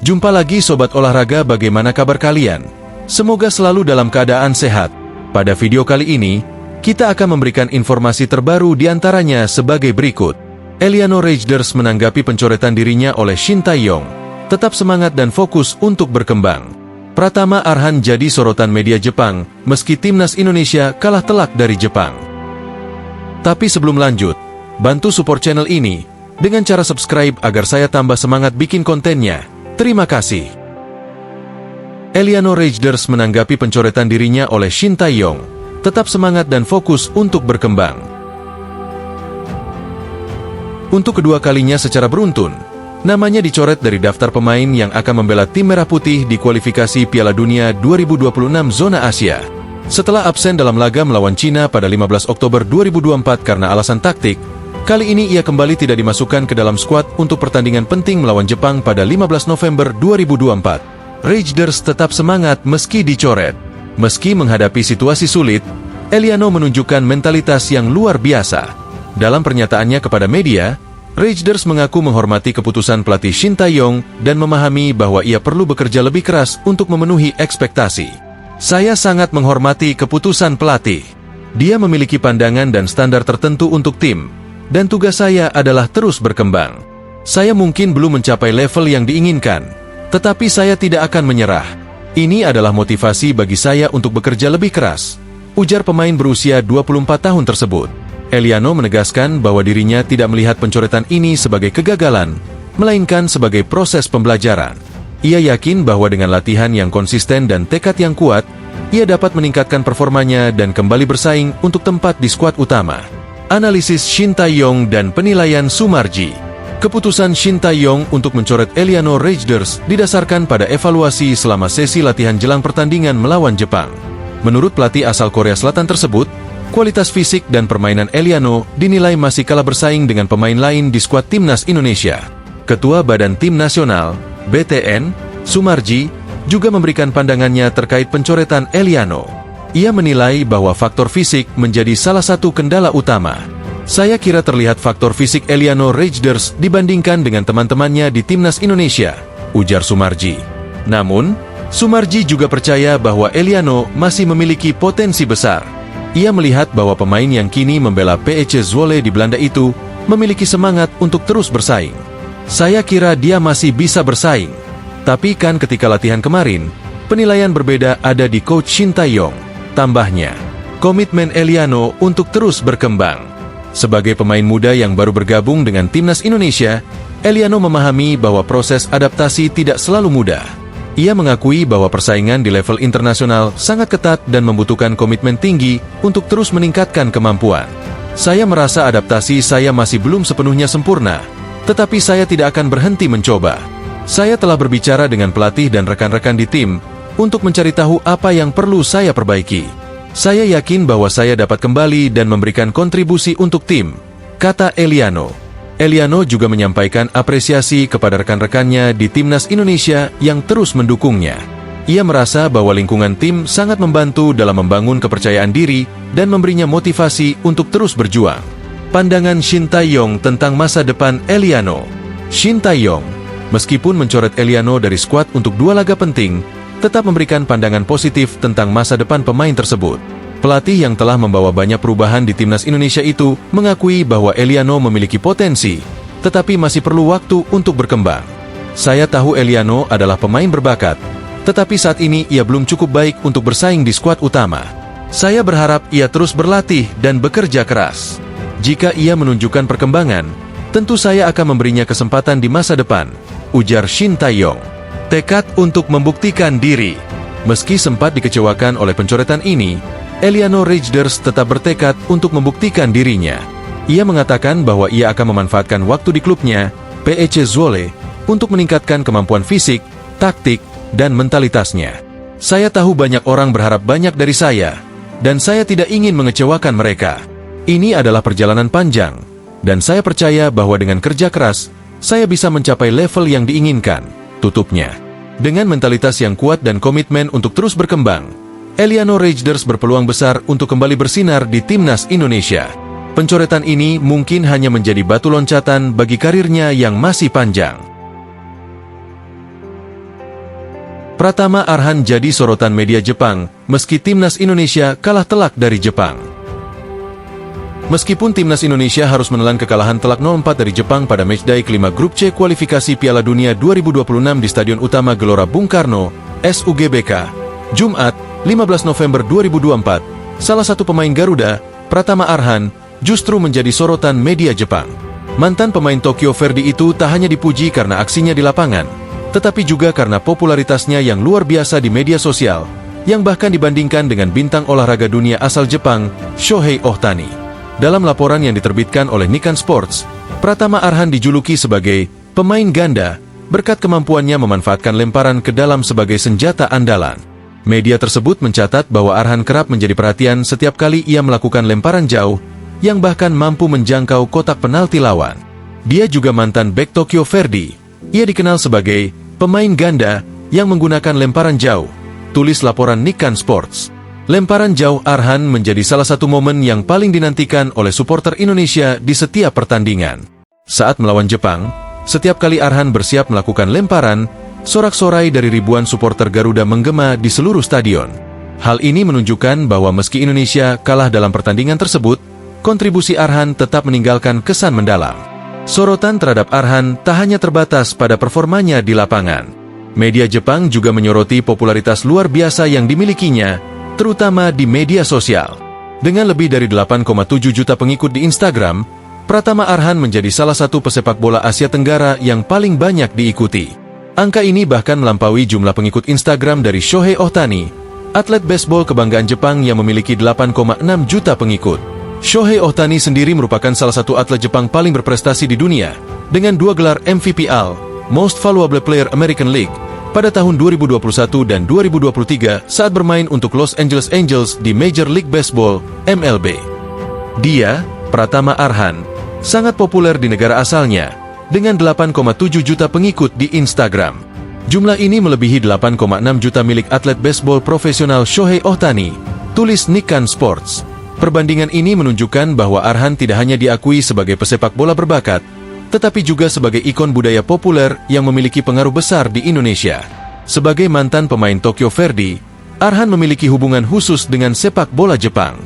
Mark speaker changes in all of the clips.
Speaker 1: Jumpa lagi Sobat Olahraga, bagaimana kabar kalian? Semoga selalu dalam keadaan sehat. Pada video kali ini, kita akan memberikan informasi terbaru diantaranya sebagai berikut. Eliano Reijnders menanggapi pencoretan dirinya oleh Shin Tae-yong. Tetap semangat dan fokus untuk berkembang. Pratama Arhan jadi sorotan media Jepang, meski timnas Indonesia kalah telak dari Jepang. Tapi sebelum lanjut, bantu support channel ini dengan cara subscribe agar saya tambah semangat bikin kontennya. Terima kasih. Eliano Reijnders menanggapi pencoretan dirinya oleh Shin Tae-yong. Tetap semangat dan fokus untuk berkembang. Untuk kedua kalinya secara beruntun, namanya dicoret dari daftar pemain yang akan membela tim Merah Putih di kualifikasi Piala Dunia 2026 zona Asia. Setelah absen dalam laga melawan Cina pada 15 Oktober 2024 karena alasan taktik, kali ini ia kembali tidak dimasukkan ke dalam skuad untuk pertandingan penting melawan Jepang pada 15 November 2024. Reijnders tetap semangat meski dicoret. Meski menghadapi situasi sulit, Eliano menunjukkan mentalitas yang luar biasa. Dalam pernyataannya kepada media, Reijnders mengaku menghormati keputusan pelatih Shin Tae-yong dan memahami bahwa ia perlu bekerja lebih keras untuk memenuhi ekspektasi. Saya sangat menghormati keputusan pelatih. Dia memiliki pandangan dan standar tertentu untuk tim, dan tugas saya adalah terus berkembang. Saya mungkin belum mencapai level yang diinginkan, tetapi saya tidak akan menyerah. Ini adalah motivasi bagi saya untuk bekerja lebih keras, ujar pemain berusia 24 tahun tersebut. Eliano menegaskan bahwa dirinya tidak melihat pencoretan ini sebagai kegagalan, melainkan sebagai proses pembelajaran. Ia yakin bahwa dengan latihan yang konsisten dan tekad yang kuat, ia dapat meningkatkan performanya dan kembali bersaing untuk tempat di skuad utama. Analisis Shin Tae-yong dan penilaian Sumarji. Keputusan Shin Tae-yong untuk mencoret Eliano Reijnders didasarkan pada evaluasi selama sesi latihan jelang pertandingan melawan Jepang. Menurut pelatih asal Korea Selatan tersebut, kualitas fisik dan permainan Eliano dinilai masih kalah bersaing dengan pemain lain di skuad timnas Indonesia. Ketua Badan Tim Nasional, BTN, Sumarji, juga memberikan pandangannya terkait pencoretan Eliano. Ia menilai bahwa faktor fisik menjadi salah satu kendala utama. Saya kira terlihat faktor fisik Eliano Reijnders dibandingkan dengan teman-temannya di timnas Indonesia, ujar Sumarji. Namun, Sumarji juga percaya bahwa Eliano masih memiliki potensi besar. Ia melihat bahwa pemain yang kini membela PEC Zwolle di Belanda itu memiliki semangat untuk terus bersaing. Saya kira dia masih bisa bersaing. Tapi kan ketika latihan kemarin, penilaian berbeda ada di coach Shin Tae-yong. Tambahnya, komitmen Eliano untuk terus berkembang. Sebagai pemain muda yang baru bergabung dengan timnas Indonesia, Eliano memahami bahwa proses adaptasi tidak selalu mudah. Ia mengakui bahwa persaingan di level internasional sangat ketat dan membutuhkan komitmen tinggi untuk terus meningkatkan kemampuan. Saya merasa adaptasi saya masih belum sepenuhnya sempurna, tetapi saya tidak akan berhenti mencoba. Saya telah berbicara dengan pelatih dan rekan-rekan di tim untuk mencari tahu apa yang perlu saya perbaiki. Saya yakin bahwa saya dapat kembali dan memberikan kontribusi untuk tim, kata Eliano. Eliano juga menyampaikan apresiasi kepada rekan-rekannya di timnas Indonesia yang terus mendukungnya. Ia merasa bahwa lingkungan tim sangat membantu dalam membangun kepercayaan diri dan memberinya motivasi untuk terus berjuang. Pandangan Shin Tae-yong tentang masa depan Eliano. Shin Tae-yong, meskipun mencoret Eliano dari skuad untuk 2 laga penting, tetap memberikan pandangan positif tentang masa depan pemain tersebut. Pelatih yang telah membawa banyak perubahan di timnas Indonesia itu mengakui bahwa Eliano memiliki potensi, tetapi masih perlu waktu untuk berkembang. Saya tahu Eliano adalah pemain berbakat, tetapi saat ini ia belum cukup baik untuk bersaing di skuad utama. Saya berharap ia terus berlatih dan bekerja keras. Jika ia menunjukkan perkembangan, tentu saya akan memberinya kesempatan di masa depan, ujar Shin Tae-yong. Tekad untuk membuktikan diri. Meski sempat dikecewakan oleh pencoretan ini, Eliano Reijnders tetap bertekad untuk membuktikan dirinya. Ia mengatakan bahwa ia akan memanfaatkan waktu di klubnya, PEC Zwolle, untuk meningkatkan kemampuan fisik, taktik, dan mentalitasnya. Saya tahu banyak orang berharap banyak dari saya, dan saya tidak ingin mengecewakan mereka. Ini adalah perjalanan panjang, dan saya percaya bahwa dengan kerja keras, saya bisa mencapai level yang diinginkan, tutupnya. Dengan mentalitas yang kuat dan komitmen untuk terus berkembang, Eliano Reijnders berpeluang besar untuk kembali bersinar di timnas Indonesia. Pencoretan ini mungkin hanya menjadi batu loncatan bagi karirnya yang masih panjang. Pratama Arhan jadi sorotan media Jepang, meski timnas Indonesia kalah telak dari Jepang. Meskipun timnas Indonesia harus menelan kekalahan telak 0-4 dari Jepang pada matchday kelima Grup C kualifikasi Piala Dunia 2026 di Stadion Utama Gelora Bung Karno, SUGBK, Jumat, 15 November 2024, salah satu pemain Garuda, Pratama Arhan, justru menjadi sorotan media Jepang. Mantan pemain Tokyo Verdy itu tak hanya dipuji karena aksinya di lapangan, tetapi juga karena popularitasnya yang luar biasa di media sosial, yang bahkan dibandingkan dengan bintang olahraga dunia asal Jepang, Shohei Ohtani. Dalam laporan yang diterbitkan oleh Nikkan Sports, Pratama Arhan dijuluki sebagai pemain ganda, berkat kemampuannya memanfaatkan lemparan ke dalam sebagai senjata andalan. Media tersebut mencatat bahwa Arhan kerap menjadi perhatian setiap kali ia melakukan lemparan jauh, yang bahkan mampu menjangkau kotak penalti lawan. Dia juga mantan bek Tokyo Verdy. Ia dikenal sebagai pemain ganda yang menggunakan lemparan jauh, tulis laporan Nikkan Sports. Lemparan jauh Arhan menjadi salah satu momen yang paling dinantikan oleh supporter Indonesia di setiap pertandingan. Saat melawan Jepang, setiap kali Arhan bersiap melakukan lemparan, sorak-sorai dari ribuan supporter Garuda menggema di seluruh stadion. Hal ini menunjukkan bahwa meski Indonesia kalah dalam pertandingan tersebut, kontribusi Arhan tetap meninggalkan kesan mendalam. Sorotan terhadap Arhan tak hanya terbatas pada performanya di lapangan. Media Jepang juga menyoroti popularitas luar biasa yang dimilikinya, terutama di media sosial. Dengan lebih dari 8,7 juta pengikut di Instagram, Pratama Arhan menjadi salah satu pesepak bola Asia Tenggara yang paling banyak diikuti. Angka ini bahkan melampaui jumlah pengikut Instagram dari Shohei Ohtani, atlet baseball kebanggaan Jepang yang memiliki 8,6 juta pengikut. Shohei Ohtani sendiri merupakan salah satu atlet Jepang paling berprestasi di dunia, dengan 2 gelar MVP AL, Most Valuable Player American League, pada tahun 2021 dan 2023 saat bermain untuk Los Angeles Angels di Major League Baseball, MLB. Dia, Pratama Arhan, sangat populer di negara asalnya, dengan 8,7 juta pengikut di Instagram. Jumlah ini melebihi 8,6 juta milik atlet baseball profesional Shohei Ohtani, tulis Nikkan Sports. Perbandingan ini menunjukkan bahwa Arhan tidak hanya diakui sebagai pesepak bola berbakat, tetapi juga sebagai ikon budaya populer yang memiliki pengaruh besar di Indonesia. Sebagai mantan pemain Tokyo Verdy, Arhan memiliki hubungan khusus dengan sepak bola Jepang.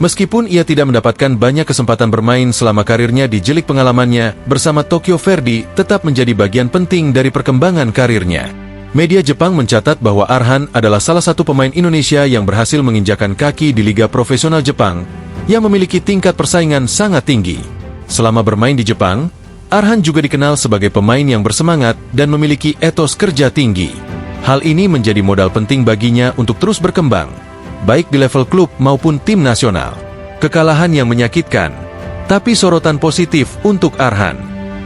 Speaker 1: Meskipun ia tidak mendapatkan banyak kesempatan bermain selama karirnya, di jelik pengalamannya bersama Tokyo Verdy tetap menjadi bagian penting dari perkembangan karirnya. Media Jepang mencatat bahwa Arhan adalah salah satu pemain Indonesia yang berhasil menginjakan kaki di Liga Profesional Jepang, yang memiliki tingkat persaingan sangat tinggi. Selama bermain di Jepang, Arhan juga dikenal sebagai pemain yang bersemangat dan memiliki etos kerja tinggi. Hal ini menjadi modal penting baginya untuk terus berkembang, baik di level klub maupun tim nasional. Kekalahan yang menyakitkan, tapi sorotan positif untuk Arhan.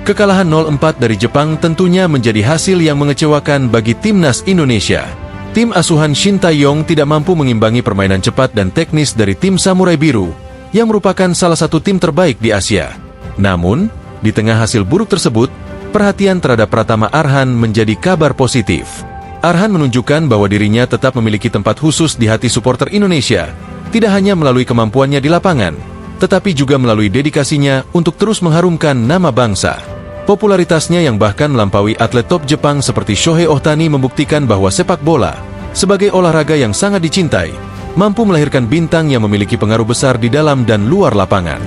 Speaker 1: Kekalahan 0-4 dari Jepang tentunya menjadi hasil yang mengecewakan bagi timnas Indonesia. Tim asuhan Shin Tae-yong tidak mampu mengimbangi permainan cepat dan teknis dari tim Samurai Biru, yang merupakan salah satu tim terbaik di Asia. Namun, di tengah hasil buruk tersebut, perhatian terhadap Pratama Arhan menjadi kabar positif. Arhan menunjukkan bahwa dirinya tetap memiliki tempat khusus di hati supporter Indonesia, tidak hanya melalui kemampuannya di lapangan, tetapi juga melalui dedikasinya untuk terus mengharumkan nama bangsa. Popularitasnya yang bahkan melampaui atlet top Jepang seperti Shohei Ohtani membuktikan bahwa sepak bola, sebagai olahraga yang sangat dicintai, mampu melahirkan bintang yang memiliki pengaruh besar di dalam dan luar lapangan.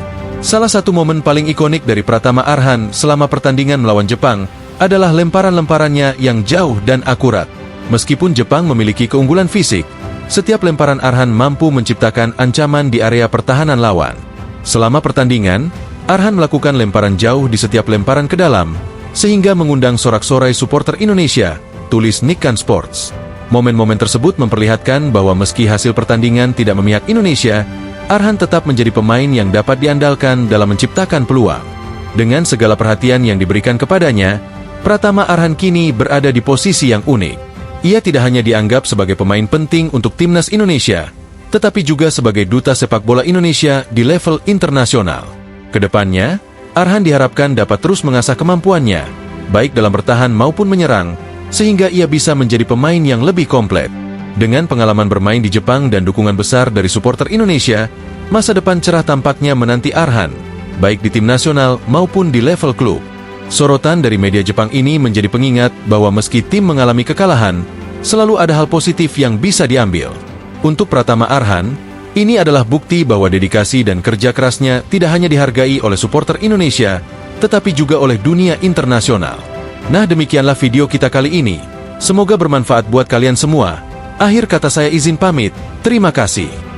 Speaker 1: Salah satu momen paling ikonik dari Pratama Arhan selama pertandingan melawan Jepang adalah lemparan-lemparannya yang jauh dan akurat. Meskipun Jepang memiliki keunggulan fisik, setiap lemparan Arhan mampu menciptakan ancaman di area pertahanan lawan. Selama pertandingan, Arhan melakukan lemparan jauh di setiap lemparan ke dalam, sehingga mengundang sorak-sorai supporter Indonesia, tulis Nikkan Sports. Momen-momen tersebut memperlihatkan bahwa meski hasil pertandingan tidak memihak Indonesia, Arhan tetap menjadi pemain yang dapat diandalkan dalam menciptakan peluang. Dengan segala perhatian yang diberikan kepadanya, Pratama Arhan kini berada di posisi yang unik. Ia tidak hanya dianggap sebagai pemain penting untuk timnas Indonesia, tetapi juga sebagai duta sepak bola Indonesia di level internasional. Kedepannya, Arhan diharapkan dapat terus mengasah kemampuannya, baik dalam bertahan maupun menyerang, sehingga ia bisa menjadi pemain yang lebih komplit. Dengan pengalaman bermain di Jepang dan dukungan besar dari supporter Indonesia, masa depan cerah tampaknya menanti Arhan, baik di tim nasional maupun di level klub. Sorotan dari media Jepang ini menjadi pengingat bahwa meski tim mengalami kekalahan, selalu ada hal positif yang bisa diambil. Untuk Pratama Arhan, ini adalah bukti bahwa dedikasi dan kerja kerasnya tidak hanya dihargai oleh supporter Indonesia, tetapi juga oleh dunia internasional. Nah, demikianlah video kita kali ini. Semoga bermanfaat buat kalian semua. Akhir kata saya izin pamit, terima kasih.